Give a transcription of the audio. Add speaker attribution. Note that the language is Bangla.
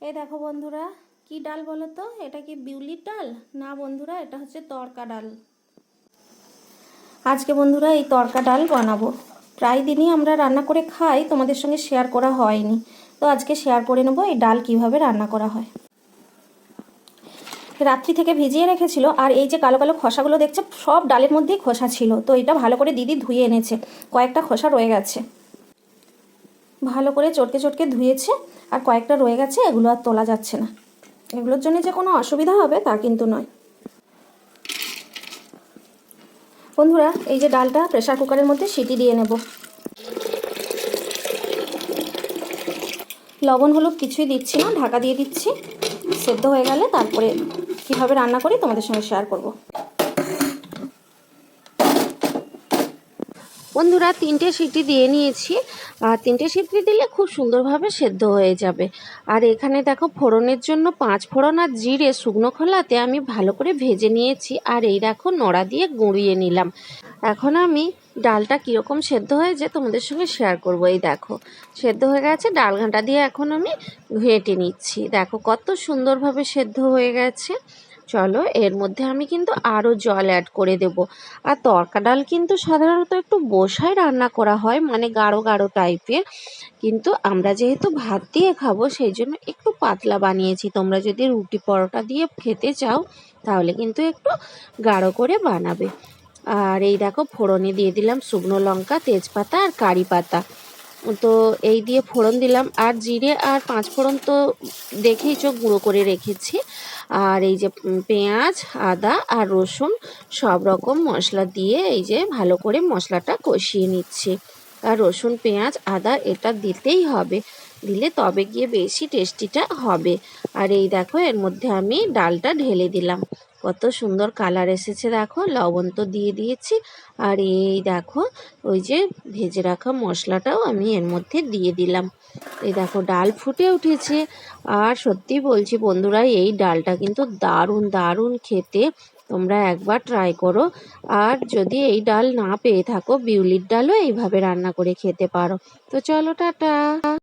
Speaker 1: এই দেখো বন্ধুরা, কি ডাল বলো তো? এটা কি বিউলির ডাল? না বন্ধুরা, এটা হচ্ছে তড়কা ডাল। আজকে বন্ধুরা এই তড়কা ডাল বানাবো। প্রায় দিনই আমরা রান্না করে খাই, তোমাদের সঙ্গে শেয়ার করা হয়নি, তো আজকে শেয়ার করে নেবো এই ডাল কিভাবে রান্না করা হয়। রাত্রি থেকে ভিজিয়ে রেখেছিল, আর এই যে কালো কালো খোসাগুলো দেখছে, সব ডালের মধ্যেই খোসা ছিল, তো এটা ভালো করে দিদি ধুয়ে এনেছে। কয়েকটা খোসা রয়ে গেছে, ভালো করে চটকে চটকে ধুয়েছে, আর কয়েকটা রয়ে গেছে, এগুলো আর তোলা যাচ্ছে না। এগুলোর জন্য যে কোনো অসুবিধা হবে তা কিন্তু নয়। বন্ধুরা, এই যে ডালটা প্রেসার কুকারের মধ্যে সিটি দিয়ে নেব। লবণ হলুদ কিছুই দিচ্ছি না, ঢাকা দিয়ে দিচ্ছি। সেদ্ধ হয়ে গেলে তারপরে কীভাবে রান্না করি তোমাদের সঙ্গে শেয়ার করব। বন্ধুরা, 3টে সিটি দিয়ে নিয়েছি, আর 3টে সিটি দিলে খুব সুন্দরভাবে সেদ্ধ হয়ে যাবে। আর এখানে দেখো, ফোড়নের জন্য 5 ফোড়ন আর জিরে শুকনো খোলাতে আমি ভালো করে ভেজে নিয়েছি, আর এই দেখো নোড়া দিয়ে গুঁড়িয়ে নিলাম। এখন আমি ডালটা কীরকম সেদ্ধ হয়েছে তোমাদের সঙ্গে শেয়ার করব। এই দেখো, সেদ্ধ হয়ে গেছে। ডাল ঘাঁটা দিয়ে এখন আমি ঘেঁটে নিচ্ছি। দেখো কত সুন্দরভাবে সেদ্ধ হয়ে গেছে। চলো, এর মধ্যে আমি কিন্তু আরও জল অ্যাড করে দেব। আর তড়কা ডাল কিন্তু সাধারণত একটু বসায় রান্না করা হয়, মানে গাঢ় গাঢ় টাইপের, কিন্তু আমরা যেহেতু ভাত দিয়ে খাবো সেই জন্য একটু পাতলা বানিয়েছি। তোমরা যদি রুটি পরোটা দিয়ে খেতে চাও তাহলে কিন্তু একটু গাঢ় করে বানাবে। আর এই দেখো, ফোড়নে দিয়ে দিলাম শুকনো লঙ্কা, তেজপাতা আর কারি পাতা। তো এই দিয়ে ফোড়ন দিলাম, আর জিরে আর 5 ফোড়ন তো দেখেইছো গুঁড়ো করে রেখেছি। আর এই যে পেঁয়াজ, আদা আর রসুন সব রকম মশলা দিয়ে এই যে ভালো করে মশলাটা কষিয়ে নিচ্ছি। আর রসুন, পেঁয়াজ, আদা এটা দিতেই হবে, দিলে তবে গিয়ে বেশি টেস্টিটা হবে। আর এই দেখো, এর মধ্যে আমি ডালটা ঢেলে দিলাম। কত সুন্দর কালার এসেছে দেখো। লবণ তো দিয়ে দিয়েছি। আর এই দেখো, ওই যে ভেজে রাখা মশলাটাও আমি এর মধ্যে দিয়ে দিলাম। এই দেখো, ডাল ফুটে উঠেছে। আর সত্যি বলছি বন্ধুরা, এই ডালটা কিন্তু দারুণ দারুণ খেতে। তোমরা একবার ট্রাই করো। আর যদি এই ডাল না পেয়ে থাকো, বিউলির ডালও এইভাবে রান্না করে খেতে পারো। তো চলো, টাটা।